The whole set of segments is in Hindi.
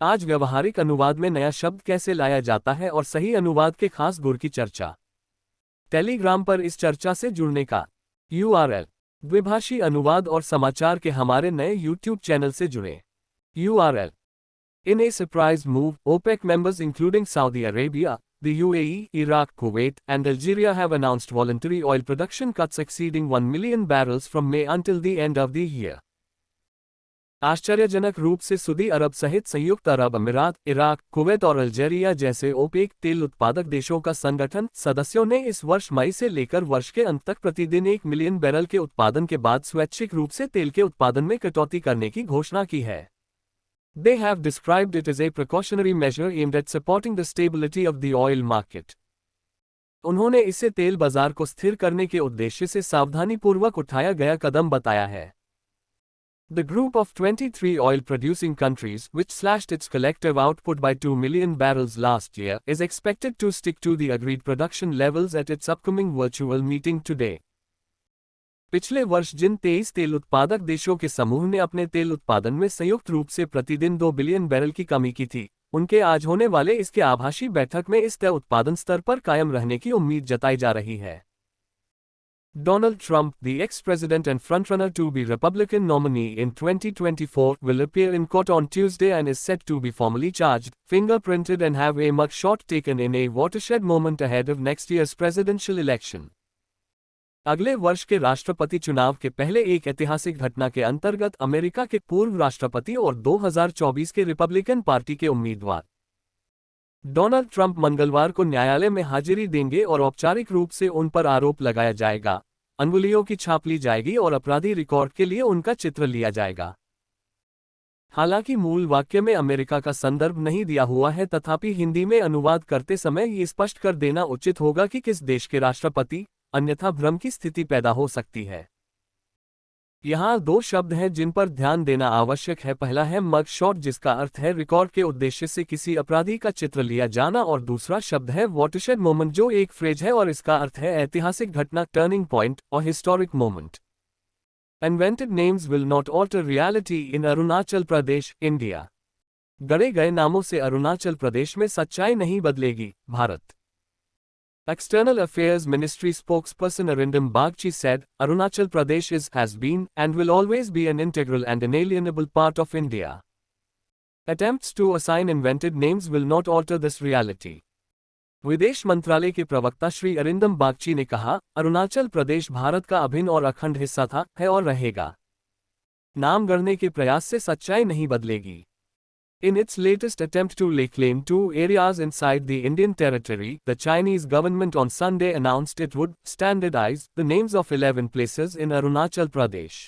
आज व्यवहारिक अनुवाद में नया शब्द कैसे लाया जाता है और सही अनुवाद के खास गुर की चर्चा। टेलीग्राम पर इस चर्चा से जुड़ने का URL। द्विभाषी अनुवाद और समाचार के हमारे नए YouTube चैनल से जुड़ें। URL। In a surprise move, OPEC members including Saudi Arabia, the UAE, Iraq, Kuwait, and Algeria have announced voluntary oil production cuts exceeding 1 million barrels from May until the end of the year. आश्चर्यजनक रूप से सऊदी अरब सहित संयुक्त अरब अमीरात, इराक, कुवैत और अल्जीरिया जैसे ओपेक तेल उत्पादक देशों का संगठन सदस्यों ने इस वर्ष मई से लेकर वर्ष के अंत तक प्रतिदिन 1 मिलियन बैरल के उत्पादन के बाद स्वैच्छिक रूप से तेल के उत्पादन में कटौती करने की घोषणा की है। They have described it as a precautionary measure aimed at supporting the stability of the oil market. उन्होंने इसे तेल बाजार को स्थिर करने के उद्देश्य से सावधानीपूर्वक उठाया गया कदम बताया है। The group of 23 oil-producing countries, which slashed its collective output by 2 million barrels last year, is expected to stick to the agreed production levels at its upcoming virtual meeting today. पिछले वर्ष जिन 23 तेल उत्पादक देशों के समूह ने अपने तेल उत्पादन में संयुक्त रूप से प्रतिदिन 2 बिलियन बैरल की कमी की थी, उनके आज होने वाले इसके आभासी बैठक में इस तय उत्पादन स्तर पर कायम रहने की उम्मीद जताई जा रही है। Donald Trump, the ex-president and frontrunner to be Republican nominee in 2024, will appear in court on Tuesday and is set to be formally charged, fingerprinted and have a mugshot taken in a watershed moment ahead of next year's presidential election. अगले वर्ष के राष्ट्रपति चुनाव के पहले एक ऐतिहासिक घटना के अंतर्गत अमेरिका के पूर्व राष्ट्रपति और 2024 के रिपब्लिकन पार्टी के उम्मीदवार डोनाल्ड ट्रंप मंगलवार को न्यायालय में हाजिरी देंगे और औपचारिक रूप से उन पर आरोप लगाया जाएगा, अंगुलियों की छाप ली जाएगी और अपराधी रिकॉर्ड के लिए उनका चित्र लिया जाएगा। हालांकि मूल वाक्य में अमेरिका का संदर्भ नहीं दिया हुआ है, तथापि हिंदी में अनुवाद करते समय ये स्पष्ट कर देना उचित होगा कि किस देश के राष्ट्रपति, अन्यथा भ्रम की स्थिति पैदा हो सकती है। यहाँ 2 शब्द हैं जिन पर ध्यान देना आवश्यक है। पहला है मग शॉट, जिसका अर्थ है रिकॉर्ड के उद्देश्य से किसी अपराधी का चित्र लिया जाना, और दूसरा शब्द है वॉटरशेड मोमेंट, जो एक फ्रेज है और इसका अर्थ है ऐतिहासिक घटना, टर्निंग पॉइंट और historic moment. Invented names will not alter reality in Arunachal Pradesh, India. गढ़े गए नामों से अरुणाचल प्रदेश में सच्चाई नहीं बदलेगी, Bharat. External Affairs Ministry spokesperson Arindam Bagchi said, Arunachal Pradesh has been, and will always be an integral and inalienable part of India. Attempts to assign invented names will not alter this reality. विदेश मंत्रालय के प्रवक्ता श्री अरिंदम बागची ने कहा, अरुणाचल प्रदेश भारत का अभिन्न और अखंड हिस्सा था, है और रहेगा। नाम गढ़ने के प्रयास से सच्चाई नहीं बदलेगी। In its latest attempt to lay claim to areas inside the Indian territory, the Chinese government on Sunday announced it would standardize the names of 11 places in Arunachal Pradesh.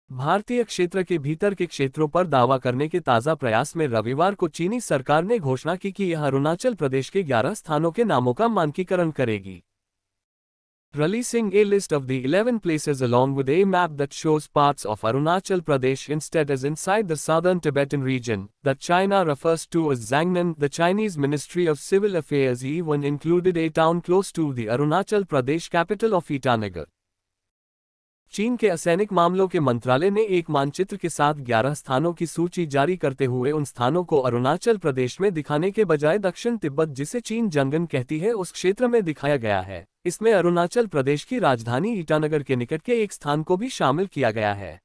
भारतीय क्षेत्र के भीतर के क्षेत्रों पर दावा करने के ताज़ा प्रयास में रविवार को चीनी सरकार ने घोषणा की कि यह अरुणाचल प्रदेश के 11 स्थानों के नामों का मानकीकरण करेगी, releasing a list of the 11 places along with a map that shows parts of Arunachal Pradesh instead as inside the southern Tibetan region, that China refers to as Zhangnan. The Chinese Ministry of Civil Affairs even included a town close to the Arunachal Pradesh capital of Itanagar. चीन के असैनिक मामलों के मंत्रालय ने एक मानचित्र के साथ 11 स्थानों की सूची जारी करते हुए उन स्थानों को अरुणाचल प्रदेश में दिखाने के बजाय दक्षिण तिब्बत, जिसे चीन जंगन कहती है, उस क्षेत्र में दिखाया गया है। इसमें अरुणाचल प्रदेश की राजधानी ईटानगर के निकट के एक स्थान को भी शामिल किया गया है।